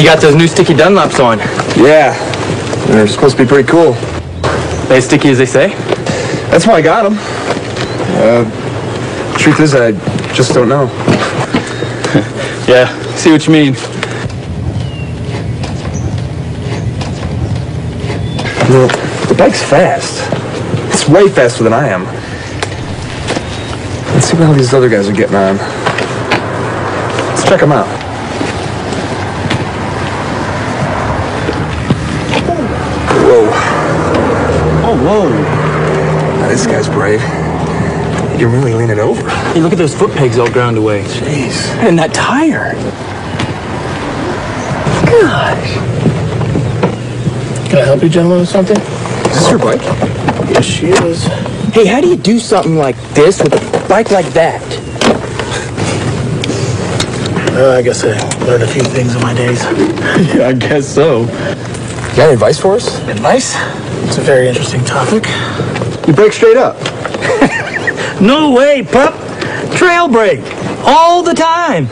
You got those new sticky Dunlops on. Yeah, they're supposed to be pretty cool. They as sticky as they say? That's why I got them. Truth is, I just don't know. Yeah, see what you mean. Well, the bike's fast. It's way faster than I am. Let's see how these other guys are getting on. Let's check them out. Whoa. Oh, whoa. Now, this guy's brave. He can really lean it over. Hey, look at those foot pegs all ground away. Jeez. And that tire. Gosh. Can I help you gentlemen with something? Is this your bike? Yes, she is. Hey, how do you do something like this with a bike like that? I guess I learned a few things in my days. Yeah, I guess so. You got any advice for us? Advice? It's a very interesting topic. You brake straight up. No way, pup. Trail brake. All the time.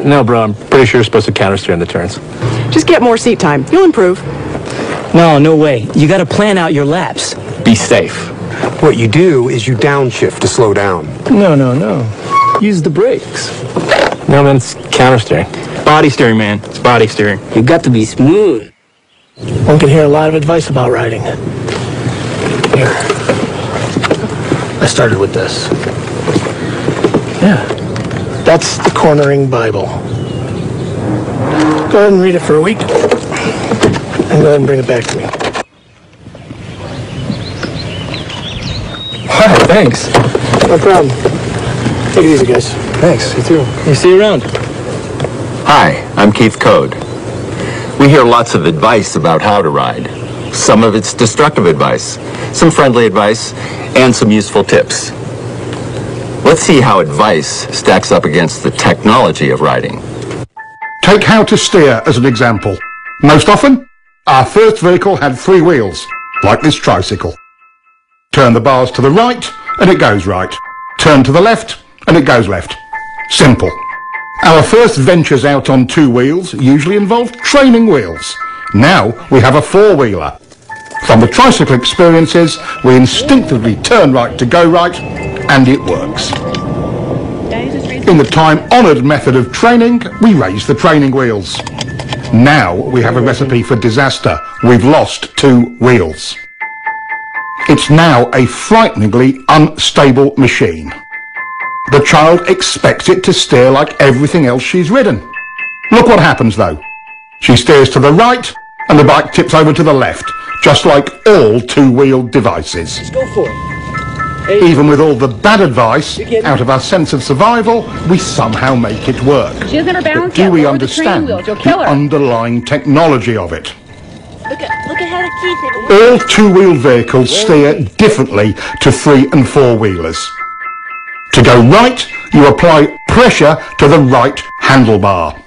No, bro, I'm pretty sure you're supposed to counter steer in the turns. Just get more seat time. You'll improve. No way. You got to plan out your laps. Be safe. What you do is you downshift to slow down. No. Use the brakes. No, man, it's counter steering. Body steering, man. It's body steering. You got to be smooth. One can hear a lot of advice about riding. Here. I started with this. Yeah. That's the Cornering Bible. Go ahead and read it for a week. And go ahead and bring it back to me. All right, thanks. No problem. Take it easy, guys. Thanks, you too. You see you around. Hi, I'm Keith Code. We hear lots of advice about how to ride. Some of it's destructive advice, some friendly advice, and some useful tips. Let's see how advice stacks up against the technology of riding. Take how to steer as an example. Most often, our first vehicle had 3 wheels, like this tricycle. Turn the bars to the right, and it goes right. Turn to the left, and it goes left. Simple. Our first ventures out on 2 wheels usually involved training wheels. Now we have a 4-wheeler. From the tricycle experiences, we instinctively turn right to go right, and it works. In the time-honoured method of training, we raise the training wheels. Now we have a recipe for disaster. We've lost 2 wheels. It's now a frighteningly unstable machine. The child expects it to steer like everything else she's ridden. Look what happens though. She steers to the right and the bike tips over to the left, just like all 2-wheeled devices. Just go for it. Even with all the bad advice, out of our sense of survival, we somehow make it work. She doesn't have her balance But do yet. we Lower the training understand wheels. You'll kill the her. underlying technology of it? Look ahead of Keith. All 2-wheeled vehicles steer differently to 3- and 4-wheelers. To go right, you apply pressure to the right handlebar.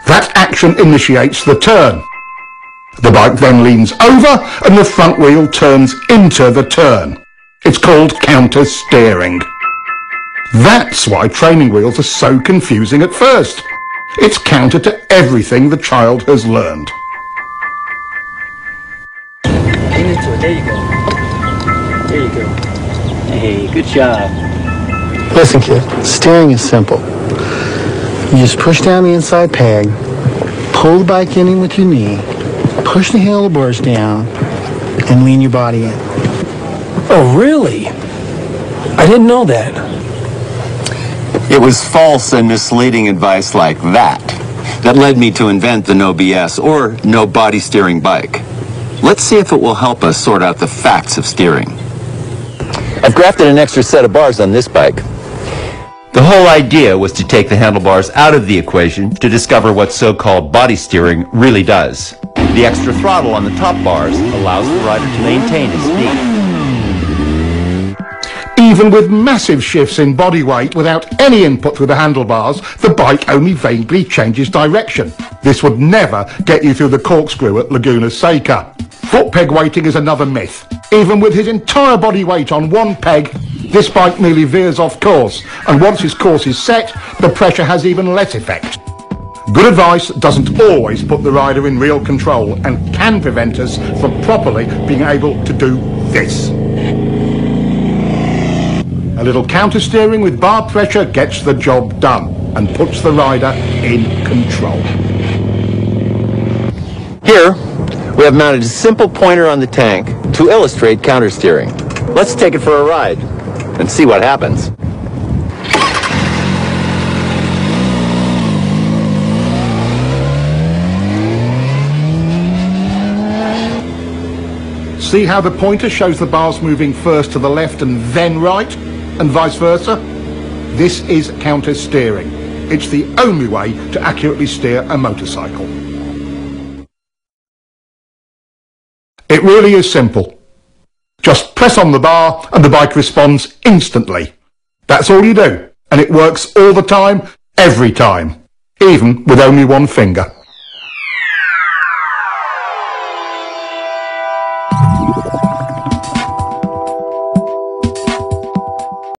That action initiates the turn. The bike then leans over and the front wheel turns into the turn. It's called counter steering. That's why training wheels are so confusing at first. It's counter to everything the child has learned. There you go. There you go. Hey, good job. Listen, kid. Steering is simple. You just push down the inside peg, pull the bike in with your knee, push the handlebars down, and lean your body in. Oh, really? I didn't know that. It was false and misleading advice like that led me to invent the no BS or no body steering bike. Let's see if it will help us sort out the facts of steering. I've grafted an extra set of bars on this bike. The whole idea was to take the handlebars out of the equation to discover what so-called body steering really does. The extra throttle on the top bars allows the rider to maintain his speed. Even with massive shifts in body weight without any input through the handlebars, the bike only vaguely changes direction. This would never get you through the corkscrew at Laguna Seca. Foot peg weighting is another myth. Even with his entire body weight on one peg, this bike merely veers off course, and once his course is set, the pressure has even less effect. Good advice doesn't always put the rider in real control and can prevent us from properly being able to do this. A little counter-steering with bar pressure gets the job done and puts the rider in control. Here, we have mounted a simple pointer on the tank to illustrate counter-steering. Let's take it for a ride and see what happens. See how the pointer shows the bars moving first to the left and then right, and vice versa? This is counter-steering. It's the only way to accurately steer a motorcycle. It really is simple. Just press on the bar and the bike responds instantly. That's all you do, and it works all the time, every time, even with only one finger.